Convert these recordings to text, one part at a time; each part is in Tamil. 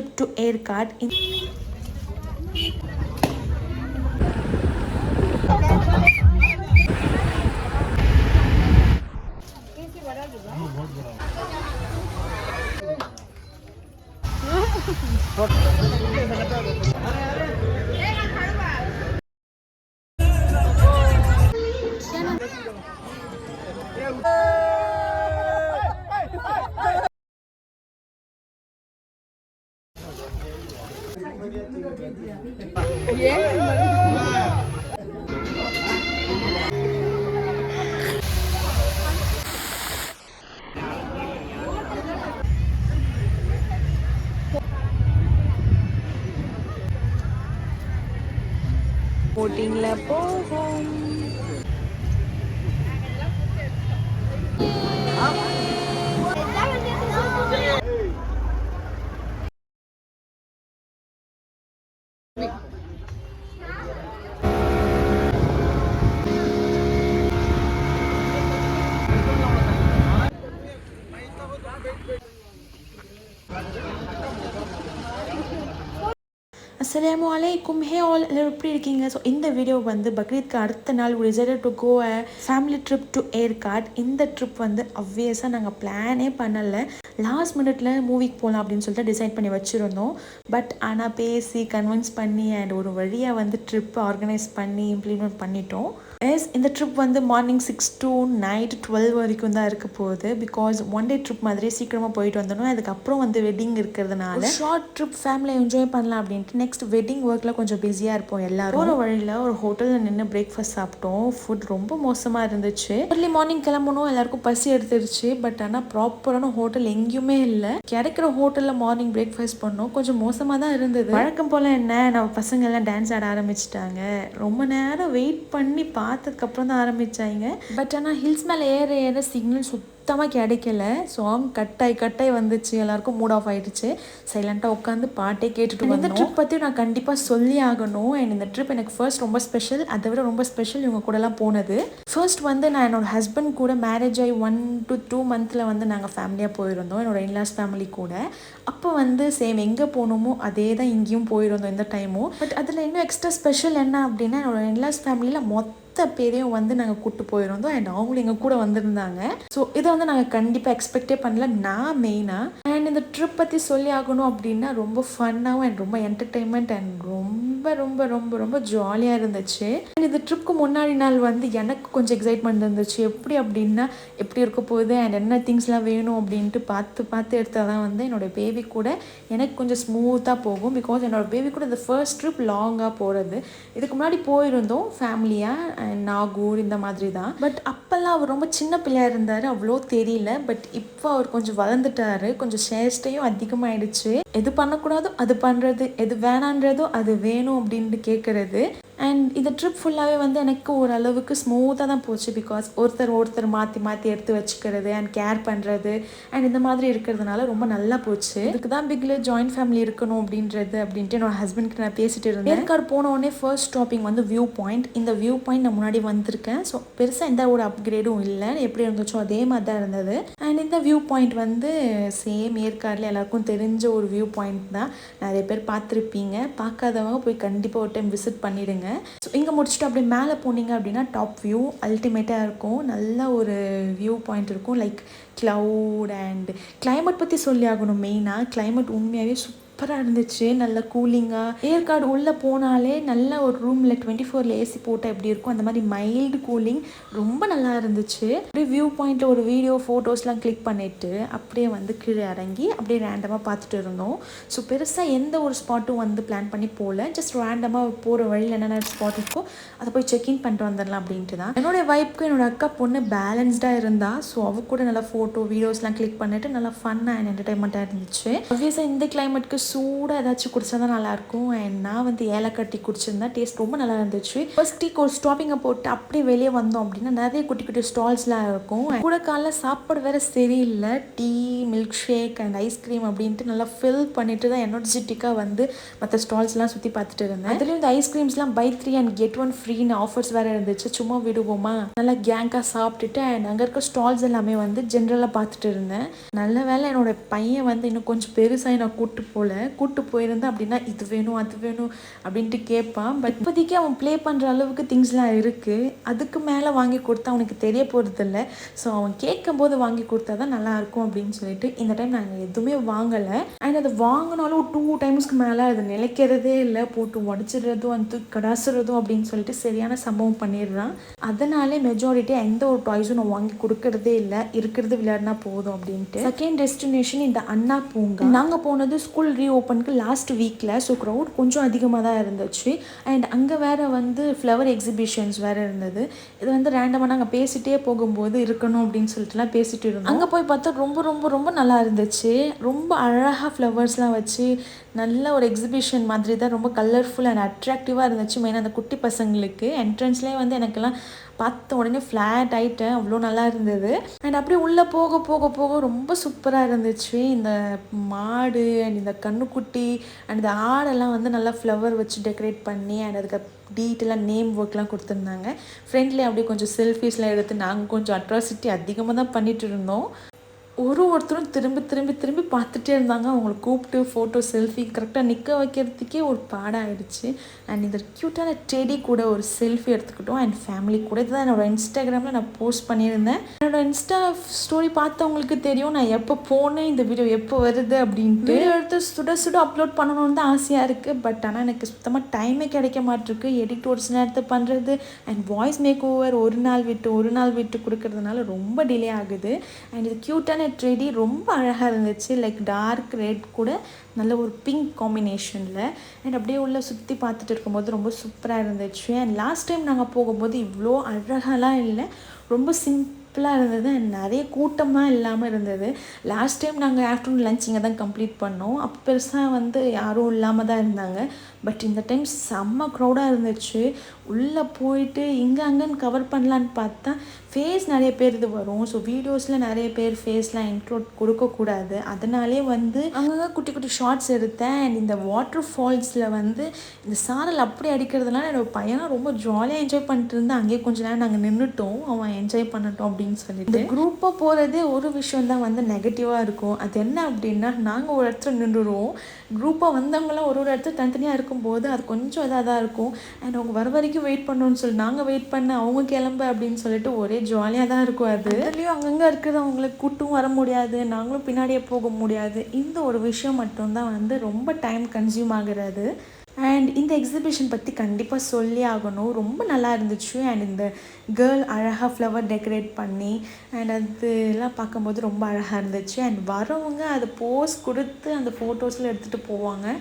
trip to Aircard. போட்டிங்ல போகும். அஸ்ஸலாமு அலைக்கும். ஹே ஆல், எல்லாரும் எப்படி இருக்கீங்க? ஸோ இந்த வீடியோ வந்து பக்ரீத்க்கு அடுத்த நாள் we decided to go a family trip to Aircard. இந்த ட்ரிப் வந்து அப்வியஸாக நாங்கள் பிளானே பண்ணலை. லாஸ்ட் மினிட்ல மூவிக்கு போகலாம் அப்படின்னு சொல்லிட்டு டிசைட் பண்ணி வச்சுருந்தோம். பட் ஆனால் பேசி கன்வின்ஸ் பண்ணி அண்ட் ஒரு வழியாக வந்து ட்ரிப் ஆர்கனைஸ் பண்ணி இம்ப்ளிமெண்ட் பண்ணிட்டோம். எஸ், இந்த ட்ரிப் வந்து மார்னிங் 6 to நைட் 12 வரைக்கும் தான் இருக்க போகுது. பிகாஸ் ஒன் டே ட்ரிப் மாதிரி சீக்கிரமாக போயிட்டு வந்துடணும். அதுக்கப்புறம் வந்து வெட்டிங் இருக்கிறதுனால ஷார்ட் ட்ரிப் ஃபேமிலியை என்ஜாய் பண்ணலாம் அப்படின்ட்டு நெக்ஸ்ட் வெட்டிங் ஒர்க்கில் கொஞ்சம் பிஸியாக இருப்போம் எல்லாரும். ஒரு வழியில் ஒரு ஹோட்டலில் நின்று பிரேக்ஃபாஸ்ட் சாப்பிட்டோம். ஃபுட் ரொம்ப மோசமாக இருந்துச்சு. ஏர்லி மார்னிங் கிளம்பணும், எல்லாருக்கும் பசி எடுத்துருச்சு. பட் ஆனால் ப்ராப்பரான ஹோட்டல் எங்கேயுமே இல்லை. கிடைக்கிற ஹோட்டலில் மார்னிங் பிரேக்ஃபாஸ்ட் பண்ணோம். கொஞ்சம் மோசமாக தான் இருந்தது. வழக்கம் போல் என்ன, நம்ம பசங்க எல்லாம் டான்ஸ் ஆட ஆரம்பிச்சிட்டாங்க. ரொம்ப நேரம் வெயிட் பண்ணி பார்த்ததுக்கப்புறம் தான் ஆரம்பித்தாங்க. பட் ஆனால் ஹில்ஸ் மேலே ஏற சிக்னல் சுத்தமாக கிடைக்கல. சாங் கட்டாய் வந்துச்சு. எல்லாருக்கும் மூட் ஆஃப் ஆகிடுச்சு. சைலண்ட்டாக உட்காந்து பாட்டே கேட்டுட்டு இந்த ட்ரிப் பற்றி நான் கண்டிப்பாக சொல்லி ஆகணும். அண்ட் இந்த ட்ரிப் எனக்கு ஃபர்ஸ்ட் ரொம்ப ஸ்பெஷல். அதை விட ரொம்ப ஸ்பெஷல் இவங்க கூடலாம் போனது. ஃபர்ஸ்ட் வந்து நான் என்னோட ஹஸ்பண்ட் கூட மேரேஜ் ஆகி 1 to 2 மந்த்தில் வந்து நாங்கள் ஃபேமிலியாக போயிருந்தோம், என்னோட இன்லாஸ் ஃபேமிலி கூட. அப்போ வந்து சேம் எங்கே போகணுமோ அதே தான் இங்கேயும் போயிருந்தோம் இந்த டைமும். பட் அதில் இன்னும் எக்ஸ்ட்ரா ஸ்பெஷல் என்ன அப்படின்னா, என்னோட இன்லாஸ் ஃபேமிலியில் மொத்த பேரையும் வந்து நாங்கள் கூப்பிட்டு போயிருந்தோம். அண்ட் அவங்களும் எங்கள் கூட வந்திருந்தாங்க. ஸோ இதை வந்து நாங்கள் கண்டிப்பாக எக்ஸ்பெக்டே பண்ணல, நான் மெயினாக. அண்ட் இந்த ட்ரிப் பற்றி சொல்லி ஆகணும் அப்படின்னா ரொம்ப ஃபன்னாகவும் அண்ட் ரொம்ப என்டர்டெயின்மெண்ட் அண்ட் ரொம்ப ரொம்ப ரொம்ப ரொம்ப ஜாலியாக இருந்துச்சு. அண்ட் இந்த ட்ரிப்புக்கு முன்னாடி நாள் வந்து எனக்கு கொஞ்சம் எக்ஸைட்மெண்ட் இருந்துச்சு. எப்படி அப்படின்னா, எப்படி இருக்க போகுது அண்ட் என்ன திங்ஸ்லாம் வேணும் அப்படின்ட்டு பார்த்து எடுத்தால் தான் வந்து என்னோடய பேபி கூட எனக்கு கொஞ்சம் ஸ்மூத்தாக போகும். பிகாஸ் என்னோடய பேபி கூட இந்த ஃபர்ஸ்ட் ட்ரிப் லாங்காக போகிறது. இதுக்கு முன்னாடி போயிருந்தோம் ஃபேமிலியாக அண்ட் நாகூர் இந்த மாதிரி தான். பட் அப்போல்லாம் அவர் ரொம்ப சின்ன பிள்ளையாக இருந்தார், அவ்வளோ தெரியல. பட் இப்போ அவர் கொஞ்சம் வளர்ந்துட்டாரு. கொஞ்சம் சேஷ்டையும் அதிகமாகிடுச்சு. எது பண்ணக்கூடாதோ அது பண்ணுறது, எது வேணான்றதோ அது வேணும் அப்படின்ட்டு கேட்குறது. அண்ட் இந்த ட்ரிப் ஃபுல்லாகவே வந்து எனக்கு ஓரளவுக்கு ஸ்மூத்தாக தான் போச்சு. பிகாஸ் ஒருத்தர் மாற்றி எடுத்து வச்சுக்கிறது அண்ட் கேர் பண்ணுறது அண்ட் இந்த மாதிரி இருக்கிறதுனால ரொம்ப நல்லா போச்சு. இதுக்கு தான் பிக்ல ஜாயின்ட் ஃபேமிலி இருக்கணும் அப்படின்ட்டு என்னோட ஹஸ்பண்ட் கிட்ட நான் பேசிட்டு இருந்தேன். ஏற்காடு போன உடனே ஃபர்ஸ்ட் ஸ்டாப்பிங் வந்து வியூ பாயிண்ட். இந்த வியூ பாயிண்ட் நான் முன்னாடி வந்திருக்கேன். ஸோ பெருசாக எந்த ஒரு அப்கிரேடும் இல்லை, எப்படி இருந்துச்சோ அதே மாதிரி தான் இருந்தது. அண்ட் இந்த வியூ பாயிண்ட் வந்து சேம் ஏற்காடில் எல்லாருக்கும் தெரிஞ்ச ஒரு வியூ பாயிண்ட் தான். நிறைய பேர் பார்த்துருப்பீங்க. பார்க்காதவங்க போய் கண்டிப்பாக ஒரு டைம் விசிட் பண்ணிடுங்க. ஸோ இங்கே முடிச்சுட்டு அப்படியே மேலே போனீங்க அப்படின்னா டாப் வியூ அல்டிமேட்டாக இருக்கும். நல்ல ஒரு வியூ பாயிண்ட் இருக்கும். லைக் க்ளவுட் அண்ட் கிளைமேட் பற்றி சொல்லி ஆகணும். மெயினாக கிளைமேட் உண்மையாகவே சூப்பராக இருந்துச்சு. நல்ல கூலிங்காக. ஏற்காடு உள்ளே போனாலே நல்ல ஒரு ரூமில் 24 ஏசி போட்டால் எப்படி இருக்கும் அந்த மாதிரி மைல்டு கூலிங் ரொம்ப நல்லா இருந்துச்சு. அப்படியே வியூ பாயிண்ட்டில் ஒரு வீடியோ ஃபோட்டோஸ்லாம் கிளிக் பண்ணிவிட்டு அப்படியே வந்து கீழே இறங்கி அப்படியே ரேண்டமாக பார்த்துட்டு இருந்தோம். ஸோ பெருசாக எந்த ஒரு ஸ்பாட்டும் வந்து பிளான் பண்ணி போகல. ஜஸ்ட் ரேண்டமாக போகிற வழியில் என்னென்ன ஸ்பாட் இருக்கோ அதை போய் செக்இன் பண்ணிட்டு வந்துடலாம் அப்படின்ட்டு தான். என்னோடய வைஃப்க்கு என்னோட அக்கா பொண்ணு பேலன்ஸ்டாக இருந்தா. ஸோ அவ கூட நல்லா ஃபோட்டோ வீடியோஸ்லாம் கிளிக் பண்ணிவிட்டு நல்லா ஃபன்னாக அண்ட் என்டர்டைன்மெண்ட்டாக இருந்துச்சு. ஆப்வியஸாக இந்த கிளைமேட்க்கு சூடாக ஏதாச்சும் குடிச்சா தான் நல்லாயிருக்கும். அண்ட் நான் வந்து ஏலக்காய் டீ குடிச்சிருந்தேன். டேஸ்ட் ரொம்ப நல்லா இருந்துச்சு. ஃபர்ஸ்ட் டீக்கு ஒரு ஸ்டாப்பிங்கை போட்டு அப்படியே வெளியே வந்தோம் அப்படின்னா நிறைய குட்டி ஸ்டால்ஸ்லாம் இருக்கும். கூட காலைல சாப்பாடு வேறு சரியில்லை. Tea, milkshake and ice cream அப்படின்ட்டு நல்லா ஃபில் பண்ணிட்டு தான் எனர்ஜெட்டிக்காக வந்து மற்ற ஸ்டால்ஸ்லாம் சுற்றி பார்த்துட்டு இருந்தேன். அதுலேயும் இந்த ஐஸ்கிரீம்ஸ்லாம் buy 3 and get 1 ஃப்ரீன்னு ஆஃபர்ஸ் வேறு இருந்துச்சு. சும்மா விடுவோமா, நல்லா கேங்காக சாப்பிட்டுட்டு அண்ட் அங்கே இருக்க ஸ்டால்ஸ் எல்லாமே வந்து ஜென்ரலாக பார்த்துட்டு இருந்தேன். நல்ல வேலை என்னோட பையன் வந்து இன்னும் கொஞ்சம் பெருசாகி நான் கூப்பிட்டு போகல. போல். கூப்பிட்டு போயிருந்தேன் அப்படின்னா இது வேணும் அது வேணும் அப்படின்ட்டு கேட்பான். பட் இப்போதைக்கு அவன் ப்ளே பண்ணுற அளவுக்கு திங்ஸ்லாம் இருக்குது. அதுக்கு மேலே வாங்கி கொடுத்தா அவனுக்கு தெரிய போகிறதில்ல. ஸோ அவன் கேட்கும்போது வாங்கி கொடுத்தா தான் நல்லாயிருக்கும் அப்படின்னு சொல்லிட்டு இந்த டைம் நாங்கள் எதுவுமே வாங்கலை. அண்ட் அது வாங்கினாலும் 2 டைம்ஸ்க்கு மேலே அது நிலைக்கிறதே இல்லை. போட்டு உடச்சிடுறதும் வந்து கடாசுறதும் அப்படின்னு சொல்லிட்டு சரியான சம்பவம் பண்ணிடுறான். அதனாலே மெஜாரிட்டியாக எந்த ஒரு டாய்ஸும் நான் வாங்கி கொடுக்கறதே இல்லை. இருக்கிறது விளையாடினா போதும் அப்படின்ட்டு. செகண்ட் டெஸ்டினேஷன் இந்த அண்ணா பூங்கா. நாங்கள் போனது ஸ்கூல் ரீஓப்பனுக்கு லாஸ்ட் வீக்கில். ஸோ க்ரௌட் கொஞ்சம் அதிகமாக தான் இருந்துச்சு. அண்ட் அங்கே வேறு வந்து ஃப்ளவர் எக்ஸிபிஷன்ஸ் வேறு இருந்தது. இது வந்து ரேண்டமாக நாங்கள் பேசிகிட்டே போகும்போது இருக்கணும் அப்படின்னு சொல்லிட்டுலாம் பேசிகிட்டு இருந்தோம். அங்கே போய் பார்த்தா ரொம்ப ரொம்ப ரொம்ப நல்லா இருந்துச்சு. ரொம்ப அழகாக ஃப்ளவர்ஸ்லாம் வச்சு நல்ல ஒரு எக்ஸிபிஷன் மாதிரி தான். ரொம்ப கலர்ஃபுல் அண்ட் அட்ராக்டிவாக இருந்துச்சு. மெயினாக அந்த குட்டி பசங்களுக்கு என்ட்ரன்ஸ்லேயே வந்து எனக்கெல்லாம் பார்த்த உடனே ஃப்ளாட் ஆகிட்டேன். அவ்வளோ நல்லா இருந்தது. அண்ட் அப்படியே உள்ளே போக போக போக ரொம்ப சூப்பராக இருந்துச்சு. இந்த மாடு அண்ட் இந்த கண்ணுக்குட்டி அண்ட் இந்த ஆடெல்லாம் வந்து நல்லா ஃப்ளவர் வச்சு டெக்கரேட் பண்ணி அண்ட் அதுக்கு டீட்டெயிலாக நேம் ஒர்க்லாம் கொடுத்துருந்தாங்க. ஃப்ரெண்ட்லேயே அப்படியே கொஞ்சம் செல்ஃபீஸ்லாம் எடுத்து நாங்கள் கொஞ்சம் அட்ராசிட்டி அதிகமாக தான் பண்ணிகிட்டு இருந்தோம். ஒருத்தரும் திரும்பி திரும்பி திரும்பி பார்த்துட்டே இருந்தாங்க. அவங்களை கூப்பிட்டு ஃபோட்டோ செல்ஃபி கரெக்டாக நிற்க வைக்கிறதுக்கே ஒரு பாடம் ஆகிடுச்சு. அண்ட் இந்த க்யூட்டான டெடி கூட ஒரு செல்ஃபி எடுத்துக்கிட்டோம். அண்ட் ஃபேமிலி கூட இதுதான் என்னோடய இன்ஸ்டாகிராமில் நான் போஸ்ட் பண்ணியிருந்தேன். என்னோடய இன்ஸ்டா ஸ்டோரி பார்த்தவங்களுக்கு தெரியும் நான் எப்போ போனேன், இந்த வீடியோ எப்போ வருது அப்படின்ட்டு. வீடியோ எடுத்து சுட சுட அப்லோட் பண்ணணும்னு தான் ஆசையாக இருக்குது. பட் ஆனால் எனக்கு சுத்தமாக டைமே கிடைக்க மாட்டிருக்கு. எடிட் ஒரு சில நேரத்தை பண்ணுறது அண்ட் வாய்ஸ் மேக் ஓவர் ஒரு நாள் விட்டு கொடுக்கறதுனால ரொம்ப டிலே ஆகுது. அண்ட் இது க்யூட்டான ட்ரெடி ரொம்ப அழகாக இருந்துச்சு. லைக் டார்க் ரெட் கூட நல்ல ஒரு பிங்க் காம்பினேஷனில். அண்ட் அப்படியே உள்ள சுற்றி பார்த்துட்டு இருக்கும்போது ரொம்ப சூப்பராக இருந்துச்சு. அண்ட் லாஸ்ட் டைம் நாங்கள் போகும்போது இவ்வளோ அழகாலாம் இல்லை, ரொம்ப சிம்பிளாக இருந்தது. அண்ட் நிறைய கூட்டமாக இல்லாமல் இருந்தது. லாஸ்ட் டைம் நாங்கள் ஆஃப்டர்நூன் லஞ்ச் இங்கே தான் கம்ப்ளீட் பண்ணோம். அப்போ பெருசாக வந்து யாரும் இல்லாமல் தான் இருந்தாங்க. பட் இந்த டைம் செம்ம க்ரௌடாக இருந்துச்சு. உள்ளே போயிட்டு இங்கே அங்கேன்னு கவர் பண்ணலான்னு பார்த்தா ஃபேஸ் நிறைய பேர் இது வரும். ஸோ வீடியோஸில் நிறைய பேர் ஃபேஸ்லாம் இன்க்ளூட் கொடுக்கக்கூடாது. அதனாலே வந்து அங்கங்கே குட்டி குட்டி ஷார்ட்ஸ் எடுத்தேன். அண்ட் இந்த வாட்டர் ஃபால்ஸில் வந்து இந்த சாரல் அப்படி அடிக்கிறதுனால என்னோட பையனும் ரொம்ப ஜாலியாக என்ஜாய் பண்ணிட்டு இருந்தால் அங்கேயே கொஞ்ச நேரம் நாங்கள் நின்றுட்டோம், அவன் என்ஜாய் பண்ணட்டும் அப்படின்னு சொல்லிட்டு. இந்த குரூப்பாக போகிறதே ஒரு விஷயம் தான் வந்து நெகட்டிவாக இருக்கும். அது என்ன அப்படின்னா நாங்கள் ஒரு இடத்துல நின்றுடுவோம். குரூப்பாக வந்தவங்களாம் ஒரு இடத்துல தனித்தனியாக இருக்கும்போது அது கொஞ்சம் இதாக தான் இருக்கும். அண்ட் அவங்க வர வரைக்கும் வெயிட் பண்ணணும்னு சொல்லி நாங்கள் வெயிட் பண்ண அவங்க கிளம்பு அப்படின்னு சொல்லிட்டு ஒரே ஜாலியாக தான் இருக்கும். அதுலேயும் அங்கங்கே இருக்கிறது அவங்களுக்கு கூட்டும் வர முடியாது, நாங்களும் பின்னாடியே போக முடியாது. இந்த ஒரு விஷயம் மட்டும்தான் வந்து ரொம்ப டைம் கன்சியூம் ஆகிறது. அண்ட் இந்த எக்ஸிபிஷன் பற்றி கண்டிப்பாக சொல்லி ஆகணும். ரொம்ப நல்லா இருந்துச்சு. அண்ட் இந்த கேர்ள் அழகாக ஃப்ளவர் டெக்கரேட் பண்ணி அண்ட் அதெல்லாம் பார்க்கும்போது ரொம்ப அழகாக இருந்துச்சு. அண்ட் வரவங்க அதை போஸ் கொடுத்து அந்த ஃபோட்டோஸில் எடுத்துகிட்டு போவாங்க.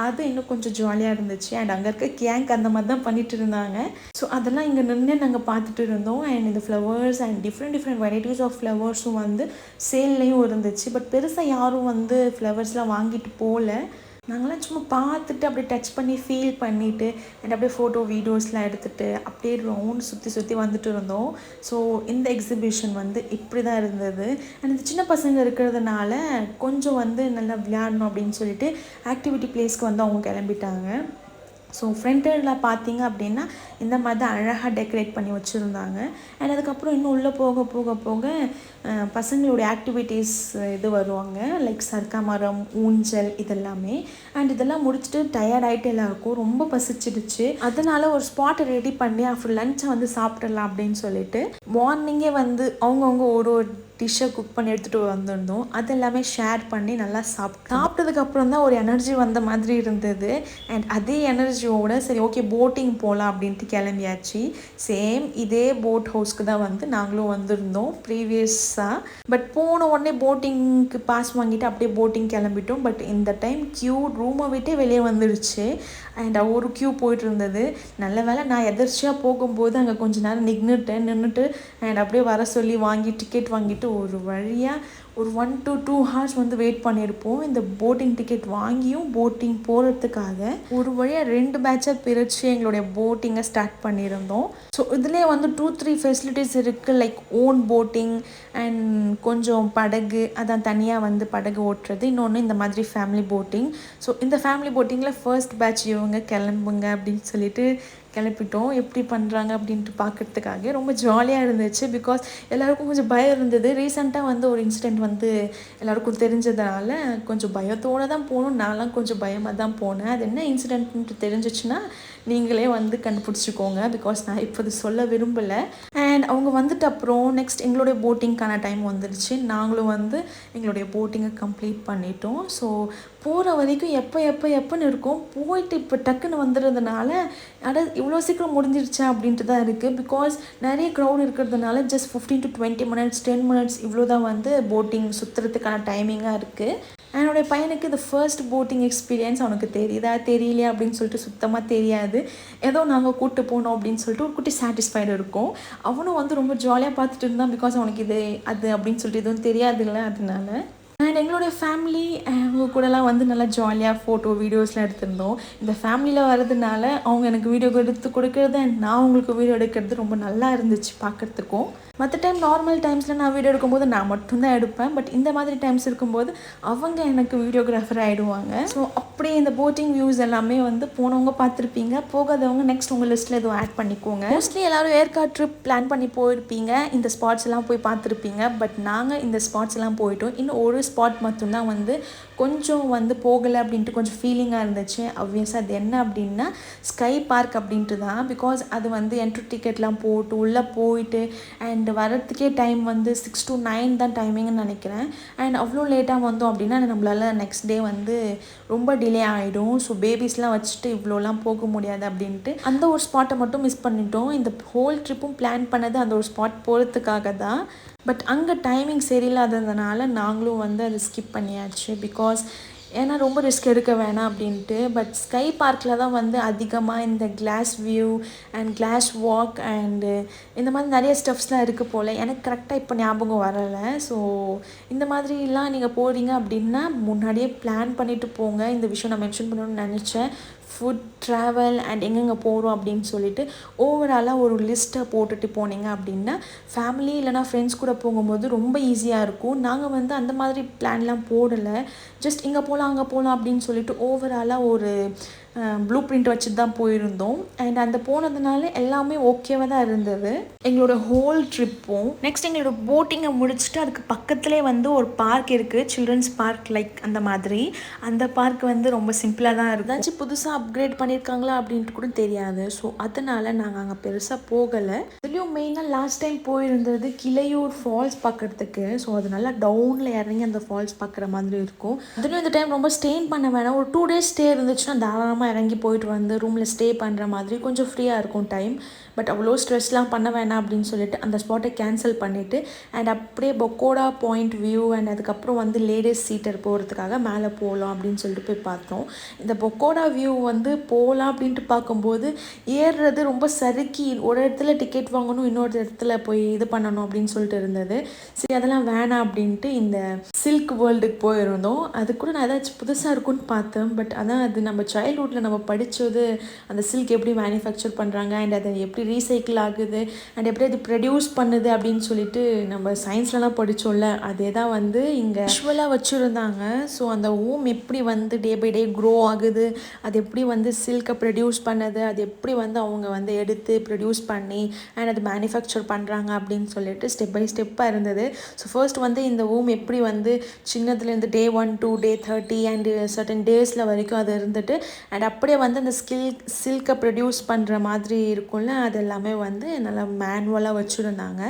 அது இன்னும் கொஞ்சம் ஜாலியாக இருந்துச்சு. அண்ட் அங்கே இருக்க கேங்க் அந்த மாதிரி தான் பண்ணிட்டு இருந்தாங்க. ஸோ அதெல்லாம் இங்கே நின்று நாங்கள் பார்த்துட்டு இருந்தோம். அண்ட் இந்த flowers and different varieties of ஃப்ளவர்ஸும் வந்து சேல்லையும் இருந்துச்சு. பட் பெருசாக யாரும் வந்து ஃப்ளவர்ஸ்லாம் வாங்கிட்டு போகல. நாங்களாம் சும்மா பார்த்துட்டு அப்படியே டச் பண்ணி ஃபீல் பண்ணிவிட்டு அண்ட் அப்படியே ஃபோட்டோ வீடியோஸ்லாம் எடுத்துகிட்டு அப்படியே ரவுண்ட் சுற்றி வந்துட்டு இருந்தோம். ஸோ இந்த எக்ஸிபிஷன் வந்து இப்படி தான் இருந்தது. அண்ட் இந்த சின்ன பசங்க இருக்கிறதுனால கொஞ்சம் வந்து நல்லா விளையாடணும் அப்படின்னு சொல்லிட்டு ஆக்டிவிட்டி பிளேஸ்க்கு வந்து அவங்க கிளம்பிட்டாங்க. ஸோ ஃப்ரண்ட்டில் பார்த்தீங்க அப்படின்னா இந்த மாதிரி தான் அழகாக டெக்கரேட் பண்ணி வச்சுருந்தாங்க. அண்ட் அதுக்கப்புறம் இன்னும் உள்ளே போக போக போக பசங்களுடைய ஆக்டிவிட்டீஸ் இது வருவாங்க. லைக் சர்க்கா மரம், ஊஞ்சல் இதெல்லாமே. அண்ட் இதெல்லாம் முடிச்சுட்டு டயர்ட் ஆகிட்டு எல்லாருக்கும் ரொம்ப பசிச்சிடுச்சு. அதனால் ஒரு ஸ்பாட்டை ரெடி பண்ணி ஆஃப்டர் லஞ்சை வந்து சாப்பிட்றலாம் அப்படின்னு சொல்லிட்டு மார்னிங்கே வந்து அவங்கவுங்க ஒரு டிஷ்ஷை குக் பண்ணி எடுத்துகிட்டு வந்திருந்தோம். அது எல்லாமே ஷேர் பண்ணி நல்லா சாப்பிட்டதுக்கப்புறம் தான் ஒரு எனர்ஜி வந்த மாதிரி இருந்தது. அண்ட் அதே எனர்ஜியோட சரி ஓகே போட்டிங் போகலாம் அப்படின்ட்டு கிளம்பியாச்சு. சேம் இதே போட் ஹவுஸ்க்கு தான் வந்து நாங்களும் வந்திருந்தோம் ப்ரீவியஸாக. பட் போன உடனே போட்டிங்க்கு பாஸ் வாங்கிட்டு அப்படியே போட்டிங் கிளம்பிட்டோம். பட் இந்த டைம் க்யூ ரூமை விட்டே வெளியே வந்துடுச்சு. அண்ட் ஒரு க்யூ போயிட்டு இருந்தது. நல்ல வேளை நான் எதர்ச்சியாக போகும்போது அங்கே கொஞ்சம் நேரம் நின்றுட்டு அண்ட் அப்படியே வர சொல்லி டிக்கெட் வாங்கிட்டு ஒரு வழியாக ஒரு 1 to 2 hours வந்து வெயிட் பண்ணியிருப்போம். இந்த போட்டிங் டிக்கெட் வாங்கியும் போட்டிங் போகிறதுக்காக ஒரு வழியாக 2 பேட்சாக பிரித்து எங்களுடைய போட்டிங்கை ஸ்டார்ட் பண்ணியிருந்தோம். ஸோ இதுலேயே வந்து 2-3 ஃபெசிலிட்டிஸ் இருக்குது. லைக் ஓன் போட்டிங் அண்ட் கொஞ்சம் படகு, அதான் தனியாக வந்து படகு ஓட்டுறது, இன்னொன்று இந்த மாதிரி ஃபேமிலி போட்டிங். ஸோ இந்த ஃபேமிலி போட்டிங்கில் ஃபர்ஸ்ட் பேட்ச் இவங்க கிளம்புங்க அப்படின்னு சொல்லிட்டு கிளப்பிட்டோம். எப்படி பண்ணுறாங்க அப்படின்ட்டு பார்க்குறதுக்காக ரொம்ப ஜாலியாக இருந்துச்சு. பிகாஸ் எல்லாருக்கும் கொஞ்சம் பயம் இருந்தது. ரீசெண்டாக வந்து ஒரு இன்சிடெண்ட் வந்து எல்லாருக்கும் தெரிஞ்சதுனால கொஞ்சம் பயத்தோடு தான் போகணும். நான்லாம் கொஞ்சம் பயமாக தான் போனேன். அது என்ன இன்சிடெண்ட்ன்ட்டு தெரிஞ்சிச்சுன்னா நீங்களே வந்து கண்டுபிடிச்சிக்கோங்க. பிகாஸ் நான் இப்போ அது சொல்ல விரும்பலை. அண்ட் அவங்க வந்துட்டு அப்புறம் நெக்ஸ்ட் எங்களுடைய போட்டிங்க்கான டைம் வந்துடுச்சு. நாங்களும் வந்து எங்களுடைய போட்டிங்கை கம்ப்ளீட் பண்ணிட்டோம். ஸோ போகிற வரைக்கும் எப்போன்னு இருக்கும். போயிட்டு இப்போ டக்குன்னு வந்துடுறதுனால இவ்வளோ சீக்கிரம் முடிஞ்சிருச்சா அப்படின்ட்டு தான் இருக்குது. பிகாஸ் நிறைய க்ரௌட் இருக்கிறதுனால ஜஸ்ட் 15 to 20 minutes 10 minutes இவ்வளோ தான் வந்து போட்டிங் சுற்றுறதுக்கான டைமிங்காக இருக்குது. என்னுடைய பையனுக்கு இது ஃபர்ஸ்ட் போட்டிங் எக்ஸ்பீரியன்ஸ். அவனுக்கு தெரியுதா தெரியலையா அப்படின்னு சொல்லிட்டு சுத்தமாக தெரியாது. ஏதோ நாங்கள் கூப்பிட்டு போனோம் அப்படின்னு சொல்லிட்டு ஒரு குட்டி சாட்டிஸ்ஃபைடு இருக்கும். அவனும் வந்து ரொம்ப ஜாலியாக பார்த்துட்டு இருந்தான். பிகாஸ் அவனுக்கு இது அது அப்படின்னு சொல்லிட்டு எதுவும் தெரியாதுல்ல, அதனால. அண்ட் எங்களுடைய ஃபேமிலி அவங்க கூடலாம் வந்து நல்லா ஜாலியாக ஃபோட்டோ வீடியோஸ்லாம் எடுத்திருந்தோம். இந்த ஃபேமிலியில் வர்றதுனால அவங்க எனக்கு வீடியோ எடுத்து கொடுக்கறது அண்ட் நான் அவங்களுக்கு வீடியோ எடுக்கிறது ரொம்ப நல்லா இருந்துச்சு பார்க்குறதுக்கும். மற்ற டைம் நார்மல் டைம்ஸில் நான் வீடியோ எடுக்கும்போது நான் மட்டும்தான் எடுப்பேன். பட் இந்த மாதிரி டைம்ஸ் இருக்கும்போது அவங்க எனக்கு வீடியோகிராஃபர் ஆகிடுவாங்க. ஸோ அப்படியே இந்த போட்டிங் வியூஸ் எல்லாமே வந்து போனவங்க பார்த்துருப்பீங்க. போகாதவங்க நெக்ஸ்ட் உங்கள் லிஸ்ட்டில் எதுவும் ஆட் பண்ணிக்கோங்க. மோஸ்ட்லி எல்லோரும் ஏற்காடு ட்ரிப் பிளான் பண்ணி போயிருப்பீங்க. இந்த ஸ்பாட்ஸ் எல்லாம் போய் பார்த்துருப்பீங்க. பட் நாங்கள் இந்த ஸ்பாட்ஸ் எல்லாம் போயிட்டோம். இன்னும் ஒரு ஸ்பாட் மட்டும்தான் வந்து கொஞ்சம் வந்து போகலை அப்படின்ட்டு கொஞ்சம் ஃபீலிங்காக இருந்துச்சு. ஆப்வியஸாக அது என்ன அப்படின்னா ஸ்கை பார்க் அப்படின்ட்டு தான். பிகாஸ் அது வந்து என்ட்ரி டிக்கெட்லாம் போட்டு உள்ளே போயிட்டு அண்ட் வரத்துக்கே டைம் வந்து 6 to 9 தான் டைமிங்னு நினைக்கிறேன். அண்ட் அவ்வளோ லேட்டாக வந்தோம் அப்படின்னா நம்மளால் நெக்ஸ்ட் டே வந்து ரொம்ப டிலே ஆகிடும். ஸோ பேபிஸ்லாம் வச்சுட்டு இவ்வளோலாம் போக முடியாது அப்படின்ட்டு அந்த ஒரு ஸ்பாட்டை மட்டும் மிஸ் பண்ணிட்டோம். இந்த ஹோல் ட்ரிப்பும் பிளான் பண்ணது அந்த ஒரு ஸ்பாட் போகிறதுக்காக தான். பட் அங்கே டைமிங் சரியில்லாததுனால நாங்களும் வந்து அதை ஸ்கிப் பண்ணியாச்சு. பிகாஸ் ஏன்னா ரொம்ப ரிஸ்க் எடுக்க வேணாம் அப்படின்ட்டு. பட் ஸ்கை பார்க்கில் தான் வந்து அதிகமாக இந்த glass view and glass walk and இந்த மாதிரி நிறைய ஸ்டெப்ஸ்லாம் இருக்குது போல். எனக்கு கரெக்டாக இப்போ ஞாபகம் வரலை. ஸோ இந்த மாதிரிலாம் நீங்கள் போகிறீங்க அப்படின்னா முன்னாடியே பிளான் பண்ணிவிட்டு போங்க. இந்த விஷயம் நான் மென்ஷன் பண்ணணும்னு நினச்சேன். ஃபுட், ட்ராவல் அண்ட் எங்கெங்கே போகிறோம் அப்படின்னு சொல்லிட்டு ஓவராலாக ஒரு லிஸ்ட்டை போட்டுட்டு போனீங்க அப்படின்னா ஃபேமிலி இல்லைனா ஃப்ரெண்ட்ஸ் கூட போகும்போது ரொம்ப ஈஸியாக இருக்கும். நாங்கள் வந்து அந்த மாதிரி பிளான்லாம் போடலை. ஜஸ்ட் இங்கே போகலாம் அங்கே போகலாம் அப்படின்னு சொல்லிட்டு ஓவராலாக ஒரு ப்ளூ பிரிண்ட் வச்சுட்டு தான் போயிருந்தோம். அண்ட் அந்த போனதுனால எல்லாமே ஓகேவாக தான் இருந்தது எங்களோட ஹோல் ட்ரிப்பும். நெக்ஸ்ட் எங்களோட போட்டிங்கை முடிச்சுட்டு அதுக்கு பக்கத்துலேயே வந்து ஒரு பார்க் இருக்குது, சில்ட்ரன்ஸ் பார்க் லைக் அந்த மாதிரி. அந்த பார்க் வந்து ரொம்ப சிம்பிளாக தான் இருக்குது. ஏதாச்சும் புதுசாக அப்கிரேட் பண்ணியிருக்காங்களா அப்படின்ட்டு கூட தெரியாது. ஸோ அதனால் நாங்கள் அங்கே பெருசாக போகலை. இதுலேயும் மெயினாக லாஸ்ட் டைம் போயிருந்தது கிளையூர் ஃபால்ஸ் பார்க்குறதுக்கு. ஸோ அது நல்லா டவுனில் இறங்கி அந்த ஃபால்ஸ் பார்க்குற மாதிரி இருக்கும். அதுலேயும் இந்த டைம் ரொம்ப ஸ்டேன் பண்ண வேணாம். ஒரு 2 days ஸ்டே இருந்துச்சுன்னா தாராளமாக இறங்கி போயிட்டு வந்து ரூமில் ஸ்டே பண்ணுற மாதிரி கொஞ்சம் ஃப்ரீயாக இருக்கும் டைம். பட் அவ்வளோ ஸ்ட்ரெஸ்லாம் பண்ண வேணாம் அப்படின்னு சொல்லிட்டு அந்த ஸ்பாட்டை கேன்சல் பண்ணிவிட்டு அண்ட் அப்படியே பொக்கோடா பாயிண்ட் வியூ அண்ட் அதுக்கப்புறம் வந்து லேடிஸ் சீட்டர் போகிறதுக்காக மேலே போகலாம் அப்படின்னு சொல்லிட்டு போய் பார்த்தோம். இந்த பொக்கோடா வியூ வந்து போகலாம் அப்படின்ட்டு பார்க்கும்போது ஏறுறது ரொம்ப சறுக்கி ஒரு இடத்துல டிக்கெட் வாங்கணும், இன்னொரு இடத்துல போய் இது பண்ணணும் அப்படின்னு சொல்லிட்டு இருந்தது. சரி அதெல்லாம் வேணாம் அப்படின்ட்டு இந்த சில்க் வேர்ல்டுக்கு போயிருந்தோம். அது கூட நான் ஏதாச்சும் புதுசாக இருக்குன்னு பார்த்தேன். பட் அதான் அது நம்ம சைல்ட்ஹுட்டில் நம்ம படித்தது அந்த சில்க் எப்படி மேனுஃபேக்சர் பண்ணுறாங்க அண்ட் அதை எப்படி ரீசைக்கிள் ஆகுது அண்ட் எப்படி அது ப்ரொடியூஸ் பண்ணுது அப்படின்னு சொல்லிட்டு நம்ம சயின்ஸ்லலாம் படித்தோம்ல, அதே தான் வந்து இங்கே விஷுவலாக வச்சுருந்தாங்க. ஸோ அந்த ஊம் எப்படி வந்து டே பை டே க்ரோ ஆகுது, அது எப்படி வந்து சில்கை ப்ரொடியூஸ் பண்ணுது, அது எப்படி வந்து அவங்க வந்து எடுத்து ப்ரொடியூஸ் பண்ணி அண்ட் அது மேனுஃபேக்சர் பண்ணுறாங்க அப்படின்னு சொல்லிட்டு ஸ்டெப் பை ஸ்டெப்பாக இருந்தது. ஸோ ஃபர்ஸ்ட் வந்து இந்த ஊம் எப்படி வந்து சின்னதுலேருந்து day 1 to day 30 and certain டேஸில் வரைக்கும் அது இருந்துட்டு அண்ட் அப்படியே வந்து அந்த சில்கை ப்ரொடியூஸ் பண்ணுற மாதிரி இருக்கும்ல, அது எல்லாமே வந்து நல்லா மேனுவலாக வச்சுருந்தாங்க.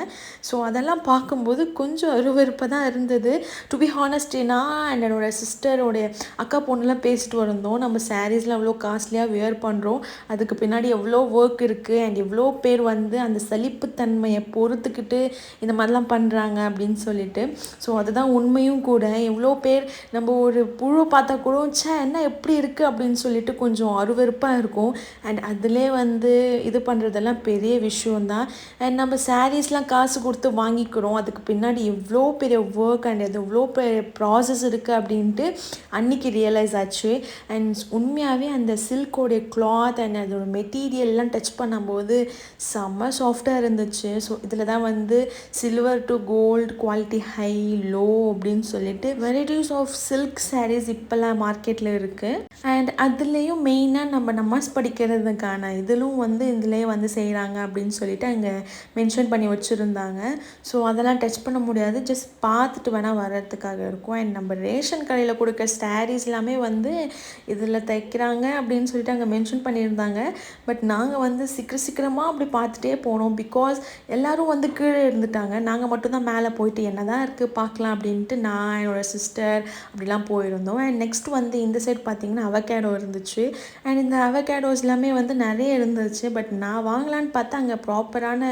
ஸோ அதெல்லாம் பார்க்கும்போது கொஞ்சம் அருவருப்பாக தான் இருந்தது. டு பி ஹானஸ்ட், நான் அண்ட் என்னோட சிஸ்டரோடைய அக்கா பொண்ணுலாம் பேசிட்டு வந்தோம். நம்ம சாரீஸ்லாம் அவ்வளோ காஸ்ட்லியாக வியர் பண்ணுறோம், அதுக்கு பின்னாடி எவ்வளோ ஒர்க் இருக்குது அண்ட் எவ்வளோ பேர் வந்து அந்த சலிப்புத்தன்மையை பொறுத்துக்கிட்டு இந்த மாதிரிலாம் பண்ணுறாங்க அப்படின்னு சொல்லிட்டு. ஸோ அதுதான் உண்மையும் கூட. எவ்வளோ பேர் நம்ம ஒரு புழு பார்த்தா கூட என்ன எப்படி இருக்குது அப்படின்னு சொல்லிட்டு கொஞ்சம் அருவருப்பாக இருக்கும். அண்ட் அதிலே வந்து இது பண்ணுறதெல்லாம் அதெல்லாம் பெரிய விஷயம்தான். அண்ட் நம்ம சாரீஸ்லாம் காசு கொடுத்து வாங்கிக்கிறோம், அதுக்கு பின்னாடி எவ்வளோ பெரிய ஒர்க் அண்ட் அது எவ்வளோ பெரிய ப்ராசஸ் இருக்குது அப்படின்ட்டு அன்றைக்கி ரியலைஸ் ஆச்சு. அண்ட் உண்மையாகவே அந்த சில்கோடைய கிளாத் அண்ட் அதோட மெட்டீரியல்லாம் டச் பண்ணும்போது செம்ம சாஃப்டாக இருந்துச்சு. ஸோ இதில் தான் வந்து silver to gold quality high low அப்படின்னு சொல்லிட்டு வெரைட்டிஸ் ஆஃப் சில்க் சாரீஸ் இப்போல்லாம் மார்க்கெட்டில் இருக்குது. அண்ட் அதுலேயும் மெயினாக நம்ம நமாஸ் படிக்கிறதுக்கான இதிலும் வந்து இதுலேயே வந்து செய்கிறாங்க அப்படின்னு சொல்லிட்டு அங்கே மென்ஷன் பண்ணி வச்சுருந்தாங்க. ஸோ அதெல்லாம் டச் பண்ண முடியாது, ஜஸ்ட் பார்த்துட்டு வேணால் வர்றதுக்காக இருக்கும். அண்ட் நம்ம ரேஷன் கடையில் கொடுக்குற சாரீஸ் எல்லாமே வந்து இதில் தைக்கிறாங்க அப்படின்னு சொல்லிட்டு அங்கே மென்ஷன் பண்ணியிருந்தாங்க. பட் நாங்கள் வந்து சீக்கிரமாக அப்படி பார்த்துட்டே போனோம். பிகாஸ் எல்லோரும் வந்து கீழே இருந்துட்டாங்க, நாங்கள் மட்டும்தான் மேலே போயிட்டு என்ன தான் இருக்குது பார்க்கலாம் அப்படின்ட்டு நான் என்னோடய சிஸ்டர் அப்படிலாம் போயிருந்தோம். அண்ட் நெக்ஸ்ட் வந்து இந்த சைட் பார்த்திங்கன்னா அவகேடோ இருந்துச்சு. அண்ட் இந்த அவகேடோஸ் எல்லாமே வந்து நிறைய இருந்துச்சு. பட் நான் வாங்கலான்னு பார்த்தா அங்கே ப்ராப்பரான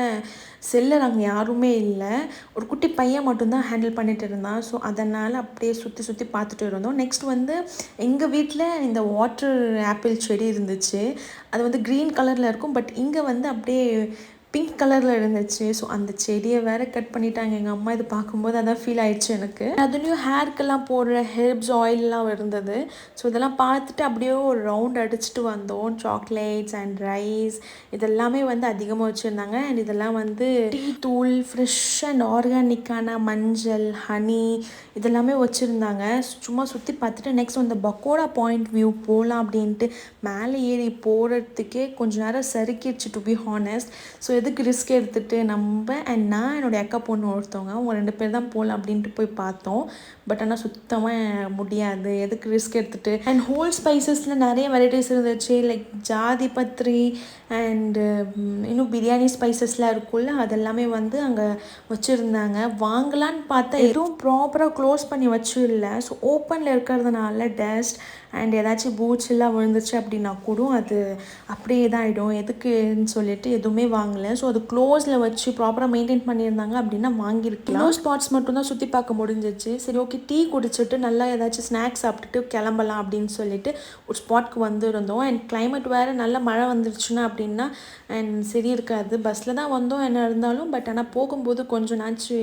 செல்லர் அங்கே யாருமே இல்லை, ஒரு குட்டி பையன் மட்டும்தான் ஹேண்டில் பண்ணிட்டு இருந்தான். ஸோ அதனால் அப்படியே சுற்றி பார்த்துட்டு இருந்தோம். நெக்ஸ்ட் வந்து எங்கள் வீட்டில் இந்த வாட்டர் ஆப்பிள் செடி இருந்துச்சு, அது வந்து க்ரீன் கலரில் இருக்கும். பட் இங்கே வந்து அப்படியே பிங்க் கலரில் இருந்துச்சு. ஸோ அந்த செடியை வேறு கட் பண்ணிட்டாங்க எங்கள் அம்மா. இது பார்க்கும்போது அதான் ஃபீல் ஆயிடுச்சு எனக்கு. அதுலேயும் ஹேர்க்கெல்லாம் போடுற ஹெர்ப்ஸ் ஆயிலெலாம் இருந்தது. ஸோ இதெல்லாம் பார்த்துட்டு அப்படியே ஒரு ரவுண்ட் அடிச்சுட்டு வந்தோம். சாக்லேட்ஸ் அண்ட் ரைஸ் இதெல்லாமே வந்து அதிகமாக வச்சுருந்தாங்க. அண்ட் இதெல்லாம் வந்து டீ தூள், ஃப்ரெஷ் அண்ட் ஆர்கானிக்கான மஞ்சள், ஹனி இதெல்லாமே வச்சுருந்தாங்க. சும்மா சுற்றி பார்த்துட்டு நெக்ஸ்ட் அந்த பக்கோடா பாயிண்ட் வியூ போகலாம் அப்படின்ட்டு மேலே ஏறி போகிறதுக்கே கொஞ்சம் நேரம் சறுக்கிடுச்சு டு பி ஹானஸ்ட். ஸோ எதுக்கு ரிஸ்க் எடுத்துகிட்டு நம்ம அண்ட் நான் என்னுடைய அக்கா பொண்ணு ஒருத்தவங்க, அவங்க 2 பேர் தான் போகலாம் அப்படின்ட்டு போய் பார்த்தோம். பட் ஆனால் சுத்தமாக முடியாது, எதுக்கு ரிஸ்க் எடுத்துகிட்டு. அண்ட் ஹோல் ஸ்பைசஸில் நிறைய வெரைட்டிஸ் இருந்துச்சு, லைக் ஜாதி பத்ரி அண்டு இன்னும் பிரியாணி ஸ்பைசஸ்லாம் இருக்குல்ல, அதெல்லாமே வந்து அங்கே வச்சுருந்தாங்க. வாங்கலான்னு பார்த்தா எதுவும் ப்ராப்பராக க்ளோஸ் பண்ணி வச்சுருல. ஸோ ஓப்பனில் இருக்கிறதுனால டஸ்ட் அண்ட் ஏதாச்சும் பூட்ஸ் எல்லாம் விழுந்துச்சு அப்படின்னா கூட அது அப்படியே தான் ஆகிடும், எதுக்குன்னு சொல்லிட்டு எதுவுமே வாங்கலை. ஸோ அது க்ளோஸில் வச்சு ப்ராப்பராக மெயின்டைன் பண்ணியிருந்தாங்க அப்படின்னா வாங்கியிருக்கலாம். க்ளோஸ் ஸ்பாட்ஸ் மட்டும்தான் சுற்றி பார்க்க முடிஞ்சிச்சு. சரி ஓகே, டீ குடிச்சிட்டு நல்லா ஏதாச்சும் ஸ்நாக்ஸ் சாப்பிட்டுட்டு கிளம்பலாம் அப்படின்னு சொல்லிட்டு ஒரு ஸ்பாட்க்கு வந்துருந்தோம். அண்ட் கிளைமேட் வேறு நல்லா மழை வந்துருச்சுன்னா அப்படின்னா அண்ட் சரி இருக்காது. பஸ்ஸில் தான் வந்தோம் என்ன இருந்தாலும். பட் ஆனால் போகும்போது கொஞ்சம் நாச்சு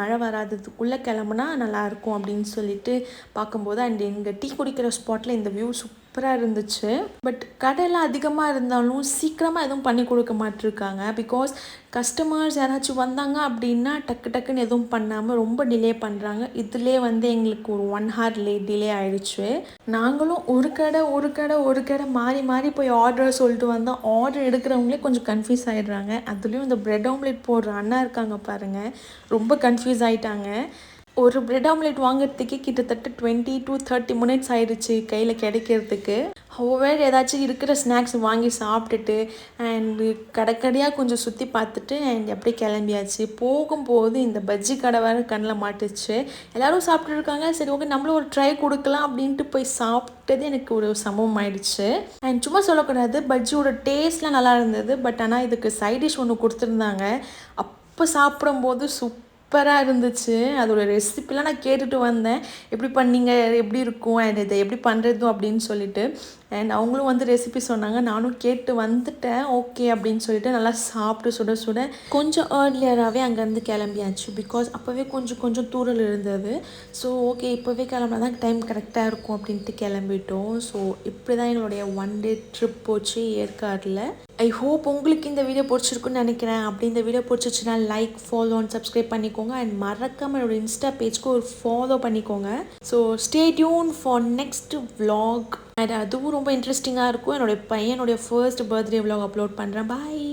மழை வராததுக்குள்ளே கிளம்புனா நல்லாயிருக்கும் அப்படின்னு சொல்லிட்டு பார்க்கும்போது அண்ட் எங்கள் டீ குடிக்கிற ஸ்பாட்டில் இந்த வியூ சூப்பராக இருந்துச்சு. பட் கடையெல்லாம் அதிகமாக இருந்தாலும் சீக்கிரமாக எதுவும் பண்ணி கொடுக்க மாட்டிருக்காங்க. பிகாஸ் கஸ்டமர்ஸ் யாராச்சும் வந்தாங்க அப்படின்னா டக்குன்னு எதுவும் பண்ணாமல் ரொம்ப டிலே பண்ணுறாங்க. இதிலே வந்து எங்களுக்கு ஒரு 1 hour டிலே ஆகிடுச்சு. நாங்களும் ஒரு கடை மாறி போய் ஆர்டர் சொல்லிட்டு வந்தோம். ஆர்டர் எடுக்கிறவங்களே கொஞ்சம் கன்ஃபியூஸ் ஆகிடுறாங்க. அதுலேயும் இந்த பிரெட் ஆம்லேட் போடுற அண்ணா இருக்காங்க பாருங்கள், ரொம்ப கன்ஃபியூஸ் ஆகிட்டாங்க. ஒரு பிரெட் ஆம்லேட் வாங்குறதுக்கே கிட்டத்தட்ட 20 to 30 minutes ஆயிடுச்சு கையில் கிடைக்கிறதுக்கு. ஹோவர் ஏதாச்சும் இருக்கிற ஸ்நாக்ஸ் வாங்கி சாப்பிட்டுட்டு அண்டு கடையாக கொஞ்சம் சுற்றி பார்த்துட்டு அண்ட் அப்படியே கிளம்பியாச்சு. போகும்போது இந்த பஜ்ஜி கடை வேறு கண்ணில் மாட்டுச்சு. எல்லோரும் சாப்பிட்டு இருக்காங்க, சரி ஓகே நம்மளும் ஒரு ட்ரை கொடுக்கலாம் அப்படின்ட்டு போய் சாப்பிட்டது எனக்கு ஒரு சம்பவம் ஆயிடுச்சு. அண்ட் சும்மா சொல்லக்கூடாது, பஜ்ஜியோட டேஸ்ட்லாம் நல்லா இருந்தது. பட் ஆனால் இதுக்கு சைட் டிஷ் ஒன்று கொடுத்துருந்தாங்க. அப்போ சாப்பிடும்போது சூப்பராக இருந்துச்சு. அதோட ரெசிபிலாம் நான் கேட்டுட்டு வந்தேன், எப்படி பண்ணீங்க, எப்படி இருக்கும் அண்ட் இதை எப்படி பண்ணுறதும் அப்படின்னு சொல்லிட்டு. அண்ட் அவங்களும் வந்து ரெசிபி சொன்னாங்க, நானும் கேட்டு வந்துட்டேன். ஓகே அப்படின்னு சொல்லிட்டு நல்லா சாப்பிட்டு சுட கொஞ்சம் ஏர்லியராகவே அங்கேருந்து கிளம்பியாச்சு. பிகாஸ் அப்போவே கொஞ்சம் தூரல் இருந்தது. ஸோ ஓகே இப்போவே கிளம்புனா தான் டைம் கரெக்டாக இருக்கும் அப்படின்ட்டு கிளம்பிட்டோம். ஸோ இப்படி தான் எங்களுடைய 1 day ட்ரிப் போச்சு ஏற்காடில். ஐ ஹோப் உங்களுக்கு இந்த வீடியோ பிடிச்சிருக்குன்னு நினைக்கிறேன். அப்படி இந்த வீடியோ பிடிச்சிச்சுன்னா லைக், ஃபாலோ அண்ட் சப்ஸ்கிரைப் பண்ணிக்கோங்க. அண்ட் மறக்காமல் என்னோட இன்ஸ்டா பேஜ்க்கு ஒரு ஃபாலோ பண்ணிக்கோங்க. So stay tune for next vlog. And அதுவும் ரொம்ப இன்ட்ரெஸ்டிங்காக இருக்கும். என்னுடைய பையனுடைய ஃபர்ஸ்ட் பர்த்டே vlog அப்லோட் பண்ணுறேன். பாய்.